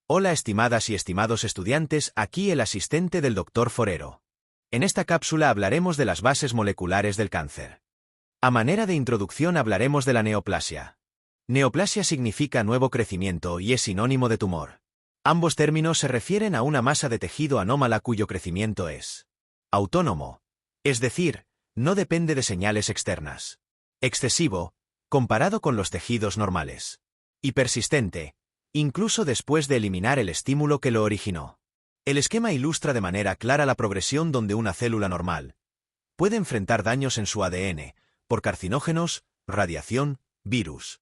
Hola estimadas y estimados estudiantes, aquí el asistente del Dr. Forero. En esta cápsula hablaremos de las bases moleculares del cáncer. A manera de introducción hablaremos de la neoplasia. Neoplasia significa nuevo crecimiento y es sinónimo de tumor. Ambos términos se refieren a una masa de tejido anómala cuyo crecimiento es autónomo, es decir, no depende de señales externas. Excesivo, comparado con los tejidos normales. Y persistente, incluso después de eliminar el estímulo que lo originó. El esquema ilustra de manera clara la progresión donde una célula normal puede enfrentar daños en su ADN, por carcinógenos, radiación, virus.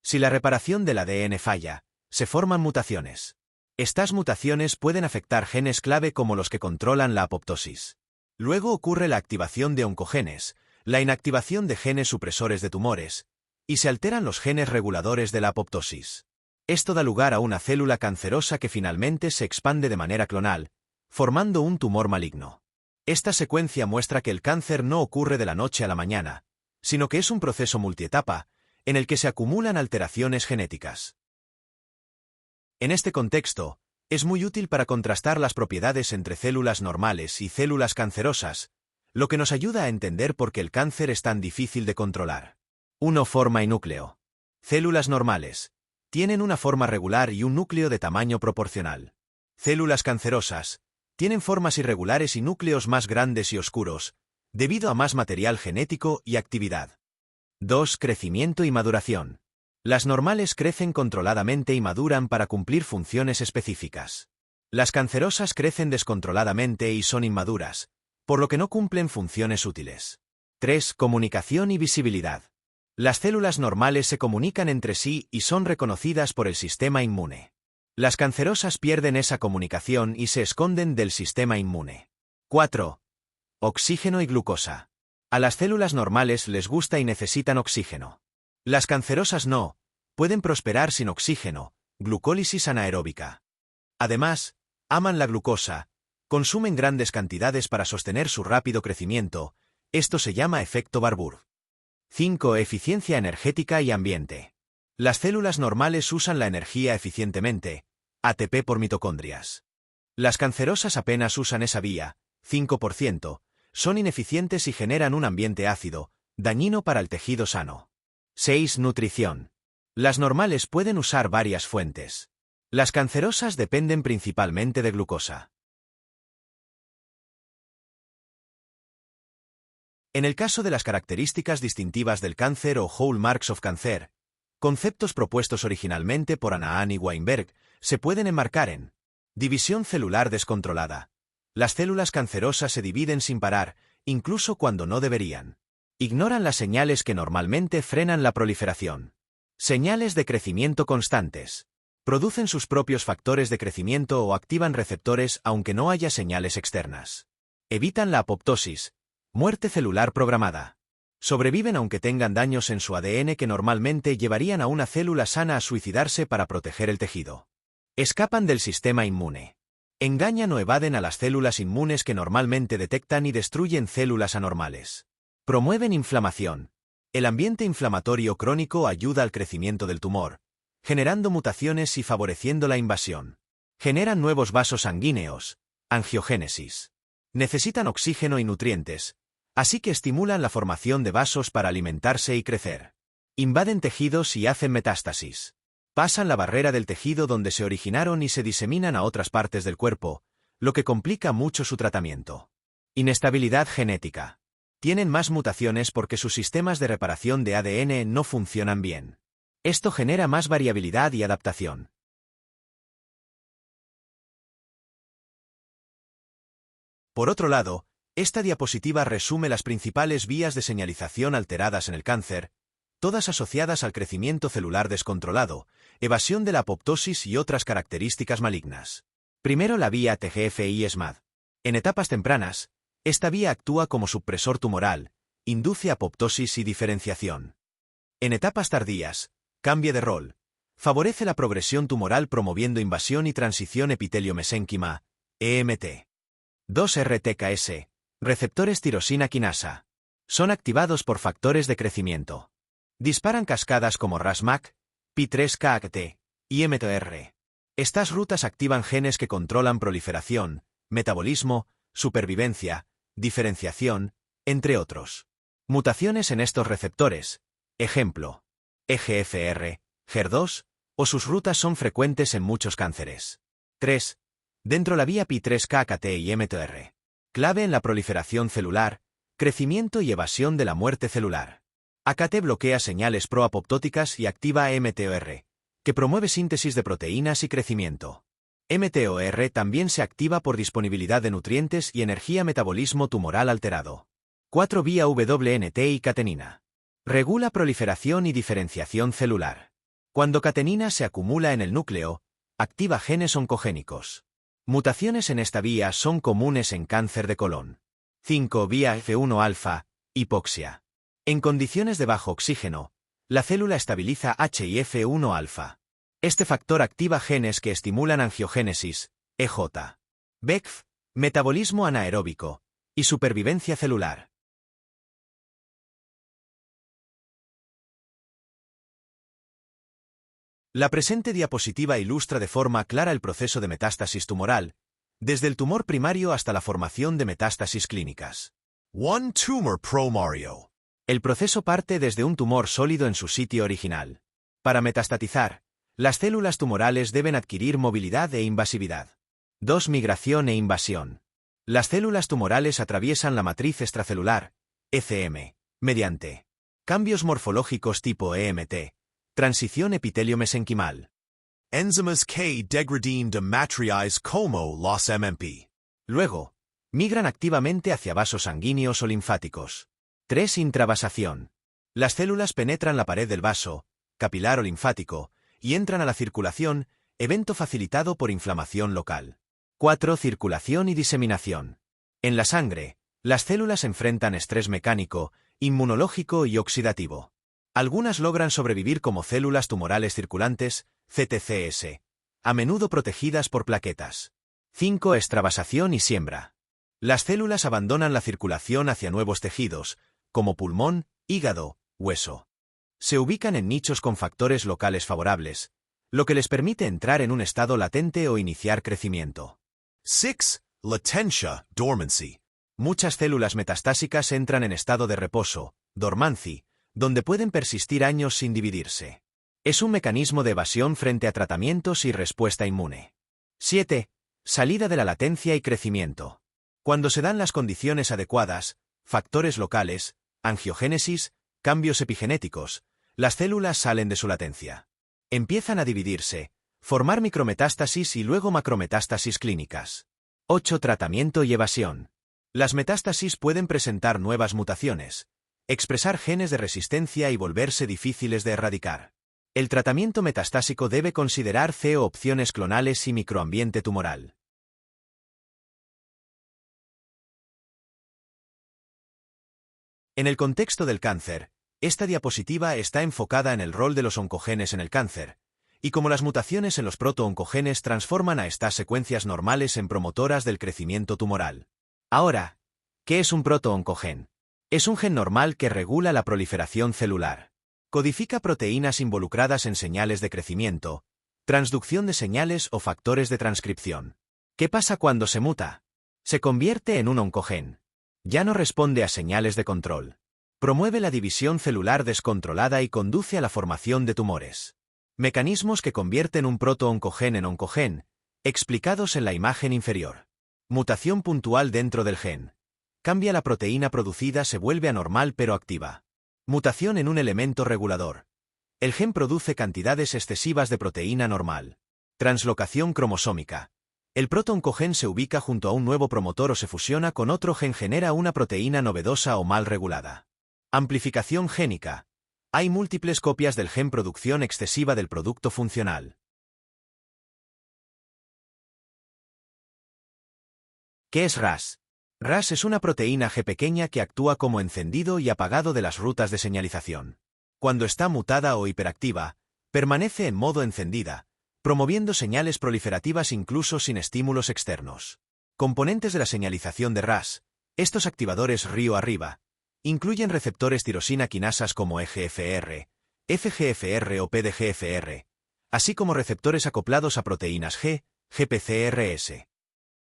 Si la reparación del ADN falla, se forman mutaciones. Estas mutaciones pueden afectar genes clave como los que controlan la apoptosis. Luego ocurre la activación de oncogenes, la inactivación de genes supresores de tumores, y se alteran los genes reguladores de la apoptosis. Esto da lugar a una célula cancerosa que finalmente se expande de manera clonal, formando un tumor maligno. Esta secuencia muestra que el cáncer no ocurre de la noche a la mañana, sino que es un proceso multietapa, en el que se acumulan alteraciones genéticas. En este contexto, es muy útil para contrastar las propiedades entre células normales y células cancerosas, lo que nos ayuda a entender por qué el cáncer es tan difícil de controlar. 1. Forma y núcleo. Células normales tienen una forma regular y un núcleo de tamaño proporcional. Células cancerosas tienen formas irregulares y núcleos más grandes y oscuros, debido a más material genético y actividad. 2. Crecimiento y maduración. Las normales crecen controladamente y maduran para cumplir funciones específicas. Las cancerosas crecen descontroladamente y son inmaduras, por lo que no cumplen funciones útiles. 3. Comunicación y visibilidad. Las células normales se comunican entre sí y son reconocidas por el sistema inmune. Las cancerosas pierden esa comunicación y se esconden del sistema inmune. 4. Oxígeno y glucosa. A las células normales les gusta y necesitan oxígeno. Las cancerosas no, pueden prosperar sin oxígeno, glucólisis anaeróbica. Además, aman la glucosa, consumen grandes cantidades para sostener su rápido crecimiento, esto se llama efecto Barbour. 5. Eficiencia energética y ambiente. Las células normales usan la energía eficientemente, ATP por mitocondrias. Las cancerosas apenas usan esa vía, 5%, son ineficientes y generan un ambiente ácido, dañino para el tejido sano. 6. Nutrición. Las normales pueden usar varias fuentes. Las cancerosas dependen principalmente de glucosa. En el caso de las características distintivas del cáncer o hallmarks of cancer, conceptos propuestos originalmente por Anaan y Weinberg, se pueden enmarcar en división celular descontrolada. Las células cancerosas se dividen sin parar, incluso cuando no deberían. Ignoran las señales que normalmente frenan la proliferación. Señales de crecimiento constantes. Producen sus propios factores de crecimiento o activan receptores aunque no haya señales externas. Evitan la apoptosis, muerte celular programada. Sobreviven aunque tengan daños en su ADN que normalmente llevarían a una célula sana a suicidarse para proteger el tejido. Escapan del sistema inmune. Engañan o evaden a las células inmunes que normalmente detectan y destruyen células anormales. Promueven inflamación. El ambiente inflamatorio crónico ayuda al crecimiento del tumor, generando mutaciones y favoreciendo la invasión. Generan nuevos vasos sanguíneos, angiogénesis. Necesitan oxígeno y nutrientes, así que estimulan la formación de vasos para alimentarse y crecer. Invaden tejidos y hacen metástasis. Pasan la barrera del tejido donde se originaron y se diseminan a otras partes del cuerpo, lo que complica mucho su tratamiento. Inestabilidad genética. Tienen más mutaciones porque sus sistemas de reparación de ADN no funcionan bien. Esto genera más variabilidad y adaptación. Por otro lado, esta diapositiva resume las principales vías de señalización alteradas en el cáncer, todas asociadas al crecimiento celular descontrolado, evasión de la apoptosis y otras características malignas. Primero, la vía TGF-I-SMAD. En etapas tempranas, esta vía actúa como supresor tumoral, induce apoptosis y diferenciación. En etapas tardías, cambia de rol, favorece la progresión tumoral promoviendo invasión y transición epitelio-mesénquima, EMT. 2. RTKS. Receptores tirosina quinasa. Son activados por factores de crecimiento. Disparan cascadas como RAS-MAC, Pi3-KACT y mTOR. Estas rutas activan genes que controlan proliferación, metabolismo, supervivencia, diferenciación, entre otros. Mutaciones en estos receptores, ejemplo, EGFR, HER2, o sus rutas son frecuentes en muchos cánceres. 3. Dentro la vía Pi3K, AKT y mTOR. Clave en la proliferación celular, crecimiento y evasión de la muerte celular. AKT bloquea señales proapoptóticas y activa mTOR, que promueve síntesis de proteínas y crecimiento. mTOR también se activa por disponibilidad de nutrientes y energía metabolismo tumoral alterado. 4. Vía WNT y catenina. Regula proliferación y diferenciación celular. Cuando catenina se acumula en el núcleo, activa genes oncogénicos. Mutaciones en esta vía son comunes en cáncer de colon. 5. Vía F1-alfa, hipoxia. En condiciones de bajo oxígeno, la célula estabiliza HIF1-alfa. Este factor activa genes que estimulan angiogénesis, EJ, BECF, metabolismo anaeróbico y supervivencia celular. La presente diapositiva ilustra de forma clara el proceso de metástasis tumoral, desde el tumor primario hasta la formación de metástasis clínicas. One tumor primario. El proceso parte desde un tumor sólido en su sitio original. Para metastatizar, las células tumorales deben adquirir movilidad e invasividad. 2. Migración e invasión. Las células tumorales atraviesan la matriz extracelular, ECM, mediante cambios morfológicos tipo EMT, transición epitelio-mesenquimal. Enzimas K degradine de matriz como los MMP. Luego, migran activamente hacia vasos sanguíneos o linfáticos. 3. Intravasación. Las células penetran la pared del vaso, capilar o linfático, y entran a la circulación, evento facilitado por inflamación local. 4. Circulación y diseminación. En la sangre, las células enfrentan estrés mecánico, inmunológico y oxidativo. Algunas logran sobrevivir como células tumorales circulantes, CTCS, a menudo protegidas por plaquetas. 5. Extravasación y siembra. Las células abandonan la circulación hacia nuevos tejidos, como pulmón, hígado, hueso. Se ubican en nichos con factores locales favorables, lo que les permite entrar en un estado latente o iniciar crecimiento. 6. Latencia, dormancy. Muchas células metastásicas entran en estado de reposo, dormancy, donde pueden persistir años sin dividirse. Es un mecanismo de evasión frente a tratamientos y respuesta inmune. 7. Salida de la latencia y crecimiento. Cuando se dan las condiciones adecuadas, factores locales, angiogénesis, cambios epigenéticos, las células salen de su latencia. Empiezan a dividirse, formar micrometástasis y luego macrometástasis clínicas. 8. Tratamiento y evasión. Las metástasis pueden presentar nuevas mutaciones, expresar genes de resistencia y volverse difíciles de erradicar. El tratamiento metastásico debe considerar CO opciones clonales y microambiente tumoral. En el contexto del cáncer, esta diapositiva está enfocada en el rol de los oncogenes en el cáncer, y cómo las mutaciones en los protooncogenes transforman a estas secuencias normales en promotoras del crecimiento tumoral. Ahora, ¿qué es un protooncogen? Es un gen normal que regula la proliferación celular. Codifica proteínas involucradas en señales de crecimiento, transducción de señales o factores de transcripción. ¿Qué pasa cuando se muta? Se convierte en un oncogen. Ya no responde a señales de control. Promueve la división celular descontrolada y conduce a la formación de tumores. Mecanismos que convierten un protooncogen en oncogen, explicados en la imagen inferior. Mutación puntual dentro del gen. Cambia la proteína producida, se vuelve anormal pero activa. Mutación en un elemento regulador. El gen produce cantidades excesivas de proteína normal. Translocación cromosómica. El protooncogen se ubica junto a un nuevo promotor o se fusiona con otro gen, genera una proteína novedosa o mal regulada. Amplificación génica. Hay múltiples copias del gen, producción excesiva del producto funcional. ¿Qué es RAS? RAS es una proteína G pequeña que actúa como encendido y apagado de las rutas de señalización. Cuando está mutada o hiperactiva, permanece en modo encendida, promoviendo señales proliferativas incluso sin estímulos externos. Componentes de la señalización de RAS. Estos activadores río arriba incluyen receptores tirosina quinasas como EGFR, FGFR o PDGFR, así como receptores acoplados a proteínas G, GPCRS.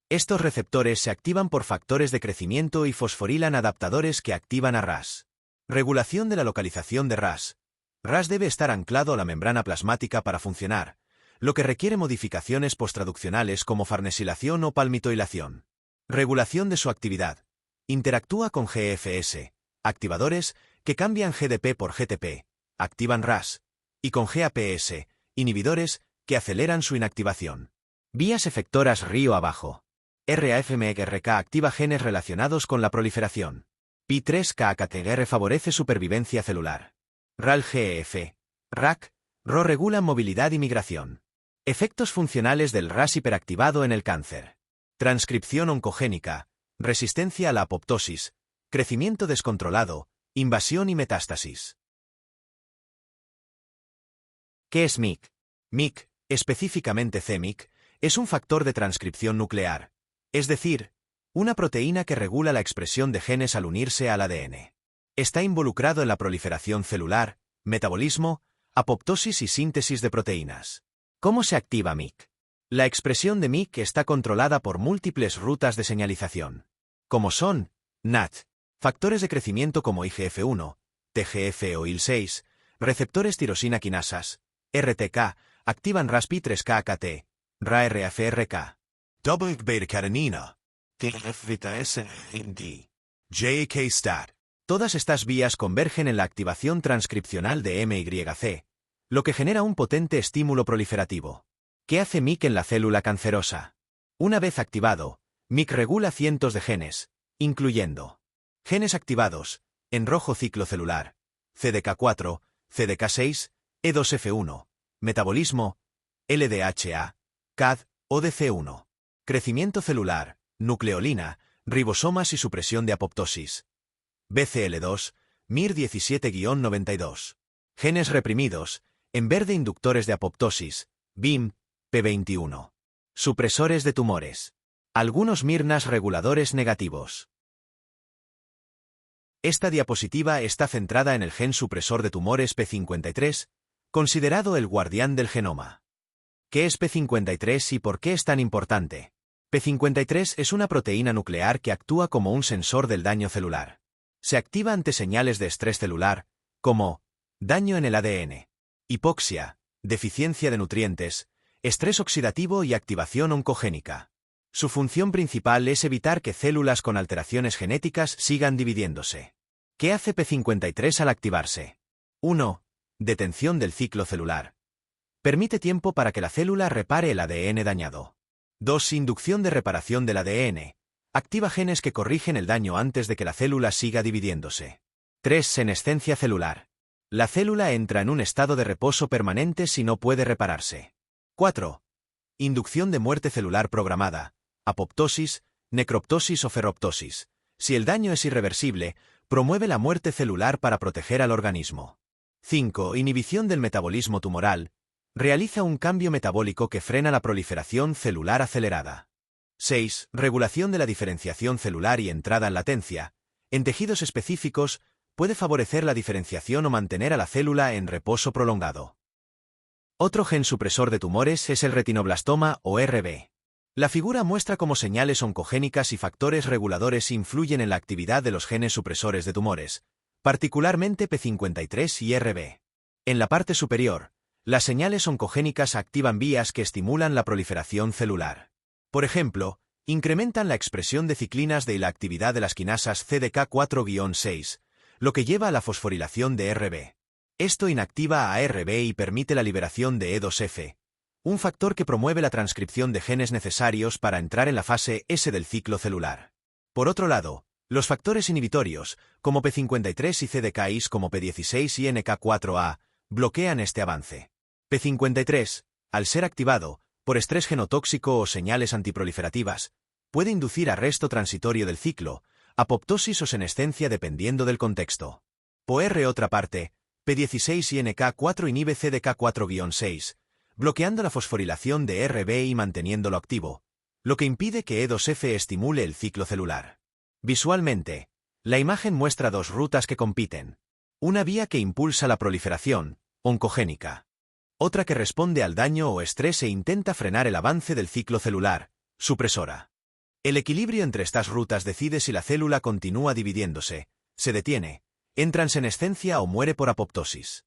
Estos receptores se activan por factores de crecimiento y fosforilan adaptadores que activan a RAS. Regulación de la localización de RAS. RAS debe estar anclado a la membrana plasmática para funcionar, lo que requiere modificaciones posttraduccionales como farnesilación o palmitoilación. Regulación de su actividad. Interactúa con GFS, activadores, que cambian GDP por GTP, activan RAS, y con GAPS, inhibidores, que aceleran su inactivación. Vías efectoras río abajo. RAFMEGRK activa genes relacionados con la proliferación. Pi3KKTGR favorece supervivencia celular. RALGEF, RAC, RO regulan movilidad y migración. Efectos funcionales del RAS hiperactivado en el cáncer. Transcripción oncogénica, resistencia a la apoptosis, crecimiento descontrolado, invasión y metástasis. ¿Qué es MYC? MYC, específicamente c-MYC, es un factor de transcripción nuclear, es decir, una proteína que regula la expresión de genes al unirse al ADN. Está involucrado en la proliferación celular, metabolismo, apoptosis y síntesis de proteínas. ¿Cómo se activa MYC? La expresión de MYC está controlada por múltiples rutas de señalización, como son NAT, factores de crecimiento como IGF-1, TGF o IL-6, receptores tirosina quinasas, RTK, activan RAS-Pi3KKT, RARFRK. Double beta-catenina. JAK-STAT. Todas estas vías convergen en la activación transcripcional de MYC, lo que genera un potente estímulo proliferativo. ¿Qué hace MYC en la célula cancerosa? Una vez activado, MYC regula cientos de genes, incluyendo genes activados, en rojo ciclo celular, CDK4, CDK6, E2F1, metabolismo, LDHA, CAD, ODC1, crecimiento celular, nucleolina, ribosomas y supresión de apoptosis. BCL2, MIR17-92. Genes reprimidos, en verde inductores de apoptosis, BIM, P21. Supresores de tumores. Algunos MIRNAS reguladores negativos. Esta diapositiva está centrada en el gen supresor de tumores P53, considerado el guardián del genoma. ¿Qué es P53 y por qué es tan importante? P53 es una proteína nuclear que actúa como un sensor del daño celular. Se activa ante señales de estrés celular, como daño en el ADN, hipoxia, deficiencia de nutrientes, estrés oxidativo y activación oncogénica. Su función principal es evitar que células con alteraciones genéticas sigan dividiéndose. ¿Qué hace P53 al activarse? 1. Detención del ciclo celular. Permite tiempo para que la célula repare el ADN dañado. 2. Inducción de reparación del ADN. Activa genes que corrigen el daño antes de que la célula siga dividiéndose. 3. Senescencia celular. La célula entra en un estado de reposo permanente si no puede repararse. 4. Inducción de muerte celular programada, apoptosis, necroptosis o ferroptosis. Si el daño es irreversible, promueve la muerte celular para proteger al organismo. 5. Inhibición del metabolismo tumoral. Realiza un cambio metabólico que frena la proliferación celular acelerada. 6. Regulación de la diferenciación celular y entrada en latencia. En tejidos específicos, puede favorecer la diferenciación o mantener a la célula en reposo prolongado. Otro gen supresor de tumores es el retinoblastoma o RB. La figura muestra cómo señales oncogénicas y factores reguladores influyen en la actividad de los genes supresores de tumores, particularmente P53 y RB. En la parte superior, las señales oncogénicas activan vías que estimulan la proliferación celular. Por ejemplo, incrementan la expresión de ciclinas y la actividad de las quinasas CDK4-6, lo que lleva a la fosforilación de RB. Esto inactiva a RB y permite la liberación de E2F, un factor que promueve la transcripción de genes necesarios para entrar en la fase S del ciclo celular. Por otro lado, los factores inhibitorios, como P53 y CDKis como P16 y NK4A, bloquean este avance. P53, al ser activado, por estrés genotóxico o señales antiproliferativas, puede inducir arresto transitorio del ciclo, apoptosis o senescencia dependiendo del contexto. Por otra parte, P16 y NK4 inhibe CDK4-6, bloqueando la fosforilación de RB y manteniéndolo activo, lo que impide que E2F estimule el ciclo celular. Visualmente, la imagen muestra dos rutas que compiten. Una vía que impulsa la proliferación, oncogénica. Otra que responde al daño o estrés e intenta frenar el avance del ciclo celular, supresora. El equilibrio entre estas rutas decide si la célula continúa dividiéndose, se detiene, entra en senescencia o muere por apoptosis.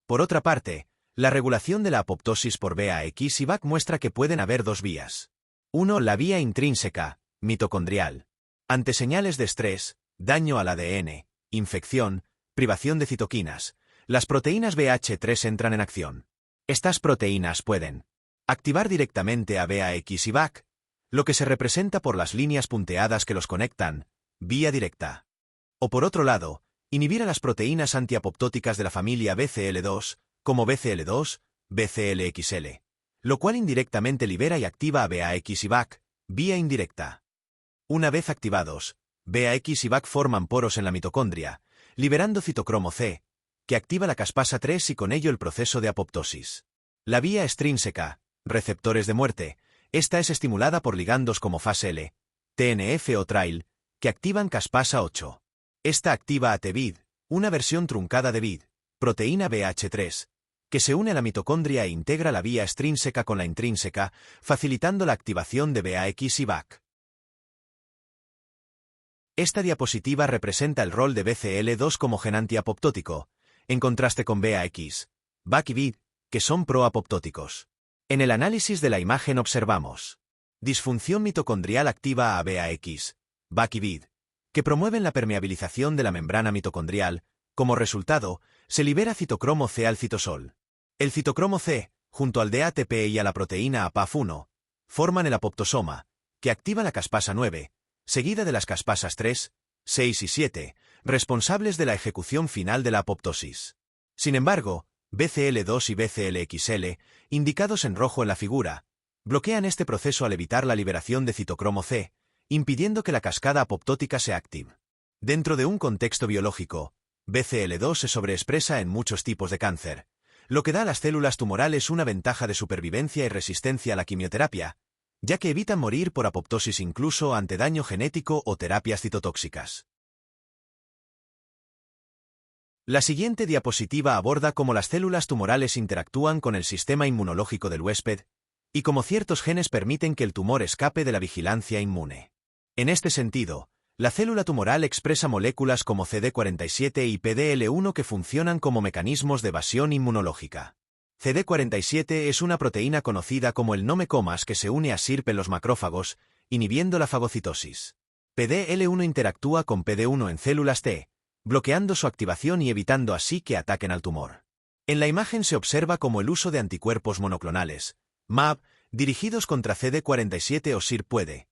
Por otra parte, la regulación de la apoptosis por VAX y VAC muestra que pueden haber dos vías. 1. La vía intrínseca, mitocondrial. Ante señales de estrés, daño al ADN, infección, privación de citoquinas, las proteínas BH3 entran en acción. Estas proteínas pueden activar directamente a VAX y VAC, lo que se representa por las líneas punteadas que los conectan, vía directa. O por otro lado, inhibir a las proteínas antiapoptóticas de la familia BCL2, como BCL2, BCLXL, lo cual indirectamente libera y activa a VAX y VAC, vía indirecta. Una vez activados, VAX y VAC forman poros en la mitocondria, liberando citocromo C, que activa la caspasa 3 y con ello el proceso de apoptosis. La vía extrínseca, receptores de muerte, esta es estimulada por ligandos como FASL, TNF o TRAIL, que activan caspasa 8. Esta activa a TBID, una versión truncada de BID, proteína BH3, que se une a la mitocondria e integra la vía extrínseca con la intrínseca, facilitando la activación de VAX y VAC. Esta diapositiva representa el rol de BCL2 como gen antiapoptótico, en contraste con VAX, VAC y BID, que son proapoptóticos. En el análisis de la imagen observamos disfunción mitocondrial activa a VAX, VAC y BID, que promueven la permeabilización de la membrana mitocondrial. Como resultado, se libera citocromo C al citosol. El citocromo C, junto al DATP y a la proteína APAF1, forman el apoptosoma, que activa la caspasa 9, seguida de las caspasas 3, 6 y 7, responsables de la ejecución final de la apoptosis. Sin embargo, BCL2 y BCLXL, indicados en rojo en la figura, bloquean este proceso al evitar la liberación de citocromo C, impidiendo que la cascada apoptótica se active. Dentro de un contexto biológico, BCL2 se sobreexpresa en muchos tipos de cáncer, lo que da a las células tumorales una ventaja de supervivencia y resistencia a la quimioterapia, ya que evitan morir por apoptosis incluso ante daño genético o terapias citotóxicas. La siguiente diapositiva aborda cómo las células tumorales interactúan con el sistema inmunológico del huésped, y cómo ciertos genes permiten que el tumor escape de la vigilancia inmune. En este sentido, la célula tumoral expresa moléculas como CD47 y PDL1 que funcionan como mecanismos de evasión inmunológica. CD47 es una proteína conocida como el nomecomas que se une a SIRP en los macrófagos, inhibiendo la fagocitosis. PDL1 interactúa con PD1 en células T, bloqueando su activación y evitando así que ataquen al tumor. En la imagen se observa cómo el uso de anticuerpos monoclonales, MAB, dirigidos contra CD47 o SIRP puede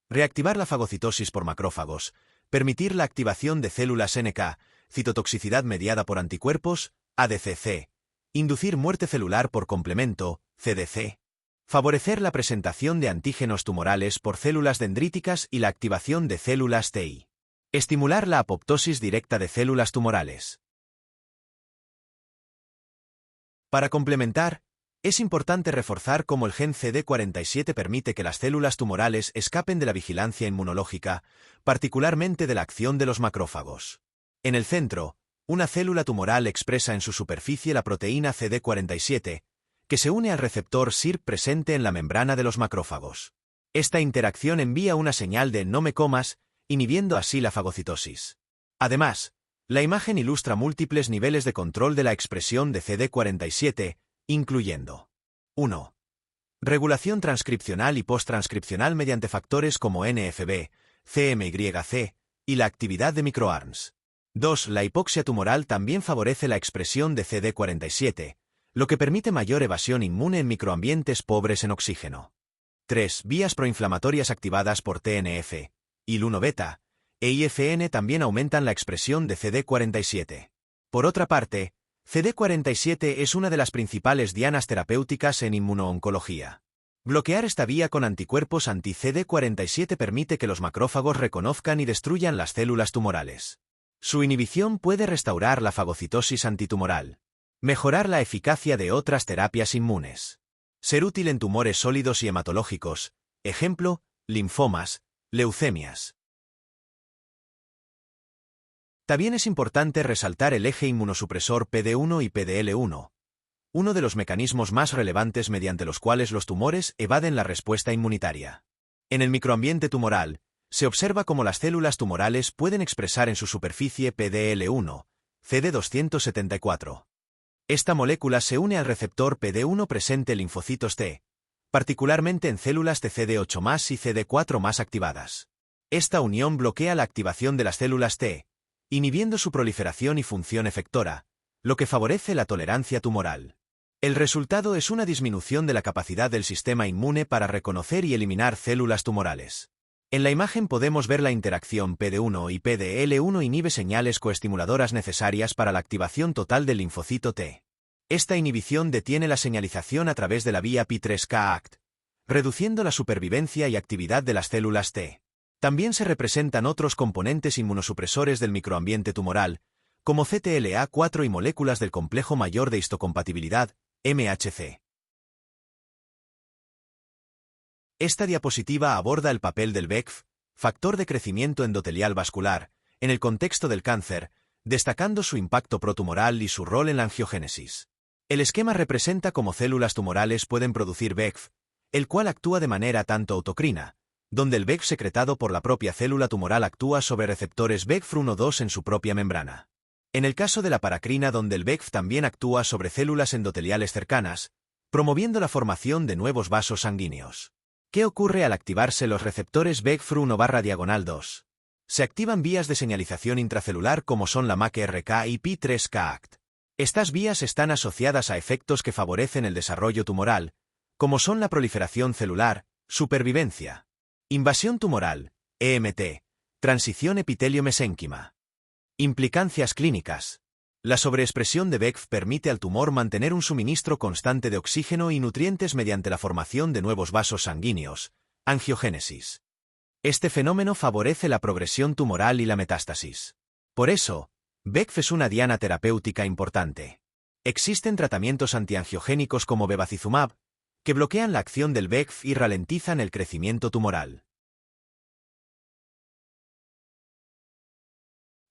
reactivar la fagocitosis por macrófagos, permitir la activación de células NK, citotoxicidad mediada por anticuerpos, ADCC, inducir muerte celular por complemento, CDC, favorecer la presentación de antígenos tumorales por células dendríticas y la activación de células TI. Estimular la apoptosis directa de células tumorales. Para complementar, es importante reforzar cómo el gen CD47 permite que las células tumorales escapen de la vigilancia inmunológica, particularmente de la acción de los macrófagos. En el centro, una célula tumoral expresa en su superficie la proteína CD47, que se une al receptor SIRP presente en la membrana de los macrófagos. Esta interacción envía una señal de nomecomas, inhibiendo así la fagocitosis. Además, la imagen ilustra múltiples niveles de control de la expresión de CD47, incluyendo 1. Regulación transcripcional y posttranscripcional mediante factores como NFB, CMYC, y la actividad de microARNs. 2. La hipoxia tumoral también favorece la expresión de CD47, lo que permite mayor evasión inmune en microambientes pobres en oxígeno. 3. Vías proinflamatorias activadas por TNF, IL-1-beta, e IFN también aumentan la expresión de CD47. Por otra parte, CD47 es una de las principales dianas terapéuticas en inmunooncología. Bloquear esta vía con anticuerpos anti-CD47 permite que los macrófagos reconozcan y destruyan las células tumorales. Su inhibición puede restaurar la fagocitosis antitumoral, mejorar la eficacia de otras terapias inmunes, ser útil en tumores sólidos y hematológicos, ejemplo, linfomas, leucemias. También es importante resaltar el eje inmunosupresor PD1 y PDL1, uno de los mecanismos más relevantes mediante los cuales los tumores evaden la respuesta inmunitaria. En el microambiente tumoral, se observa cómo las células tumorales pueden expresar en su superficie PDL1, CD274. Esta molécula se une al receptor PD1 presente en linfocitos T, particularmente en células de CD8+ y CD4+ activadas. Esta unión bloquea la activación de las células T, inhibiendo su proliferación y función efectora, lo que favorece la tolerancia tumoral. El resultado es una disminución de la capacidad del sistema inmune para reconocer y eliminar células tumorales. En la imagen podemos ver la interacción PD1 y PDL1 inhibe señales coestimuladoras necesarias para la activación total del linfocito T. Esta inhibición detiene la señalización a través de la vía P3K-ACT, reduciendo la supervivencia y actividad de las células T. También se representan otros componentes inmunosupresores del microambiente tumoral, como CTLA4 y moléculas del complejo mayor de histocompatibilidad, MHC. Esta diapositiva aborda el papel del VEGF, factor de crecimiento endotelial vascular, en el contexto del cáncer, destacando su impacto protumoral y su rol en la angiogénesis. El esquema representa cómo células tumorales pueden producir VEGF, el cual actúa de manera tanto autocrina, donde el VEGF secretado por la propia célula tumoral actúa sobre receptores VEGF1-2 en su propia membrana. En el caso de la paracrina, donde el VEGF también actúa sobre células endoteliales cercanas, promoviendo la formación de nuevos vasos sanguíneos. ¿Qué ocurre al activarse los receptores VEGF1/2? Se activan vías de señalización intracelular como son la MAC-RK y P3K-ACT. Estas vías están asociadas a efectos que favorecen el desarrollo tumoral, como son la proliferación celular, supervivencia, invasión tumoral, EMT, transición epitelio-mesénquima. Implicancias clínicas. La sobreexpresión de VEGF permite al tumor mantener un suministro constante de oxígeno y nutrientes mediante la formación de nuevos vasos sanguíneos, angiogénesis. Este fenómeno favorece la progresión tumoral y la metástasis. Por eso, VEGF es una diana terapéutica importante. Existen tratamientos antiangiogénicos como bevacizumab, que bloquean la acción del VEGF y ralentizan el crecimiento tumoral.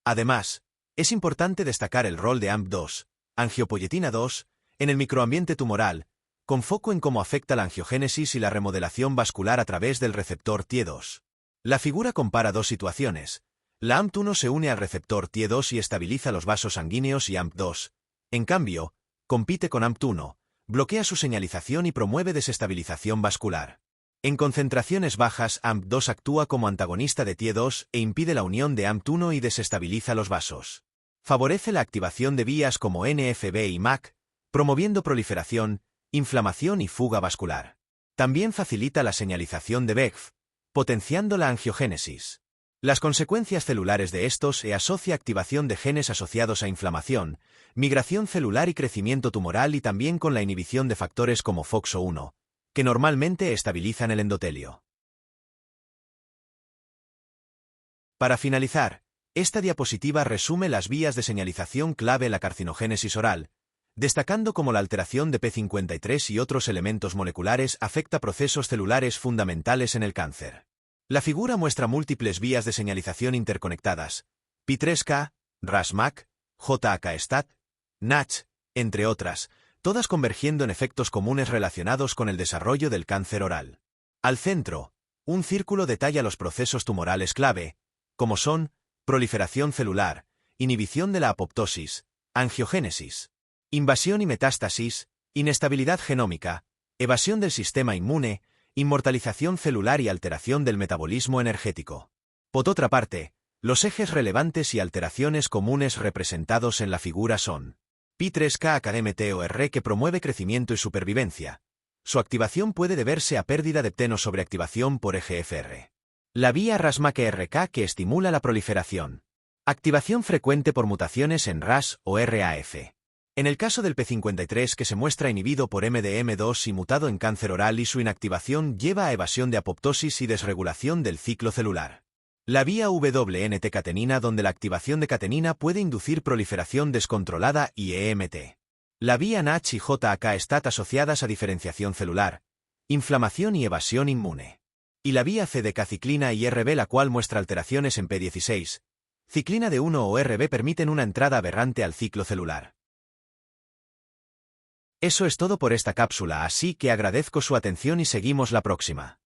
Además, es importante destacar el rol de AMP2, angiopoyetina 2, en el microambiente tumoral, con foco en cómo afecta la angiogénesis y la remodelación vascular a través del receptor TIE2. La figura compara dos situaciones. La AMP1 se une al receptor TIE2 y estabiliza los vasos sanguíneos y AMP2, en cambio, compite con AMP1, bloquea su señalización y promueve desestabilización vascular. En concentraciones bajas, AMP2 actúa como antagonista de TIE2 e impide la unión de AMP1 y desestabiliza los vasos. Favorece la activación de vías como NFB y MAC, promoviendo proliferación, inflamación y fuga vascular. También facilita la señalización de VEGF, potenciando la angiogénesis. Las consecuencias celulares de estos se asocia activación de genes asociados a inflamación, migración celular y crecimiento tumoral y también con la inhibición de factores como FOXO1, que normalmente estabilizan el endotelio. Para finalizar, esta diapositiva resume las vías de señalización clave en la carcinogénesis oral, destacando cómo la alteración de P53 y otros elementos moleculares afecta procesos celulares fundamentales en el cáncer. La figura muestra múltiples vías de señalización interconectadas, P3K, RAS-MAC, JAK-STAT, NACH, entre otras, todas convergiendo en efectos comunes relacionados con el desarrollo del cáncer oral. Al centro, un círculo detalla los procesos tumorales clave, como son proliferación celular, inhibición de la apoptosis, angiogénesis, invasión y metástasis, inestabilidad genómica, evasión del sistema inmune, inmortalización celular y alteración del metabolismo energético. Por otra parte, los ejes relevantes y alteraciones comunes representados en la figura son P3K-AKDMTOR que promueve crecimiento y supervivencia. Su activación puede deberse a pérdida de pteno sobreactivación por EGFR. La vía RAS-MAC-RK que estimula la proliferación. Activación frecuente por mutaciones en RAS o RAF. En el caso del P53 que se muestra inhibido por MDM2 y mutado en cáncer oral y su inactivación lleva a evasión de apoptosis y desregulación del ciclo celular. La vía WNT-catenina donde la activación de catenina puede inducir proliferación descontrolada y EMT. La vía NACH y JAK-STAT asociadas a diferenciación celular, inflamación y evasión inmune. Y la vía CDK-ciclina y RB la cual muestra alteraciones en P16, Ciclina D1 o RB permiten una entrada aberrante al ciclo celular. Eso es todo por esta cápsula, así que agradezco su atención y seguimos la próxima.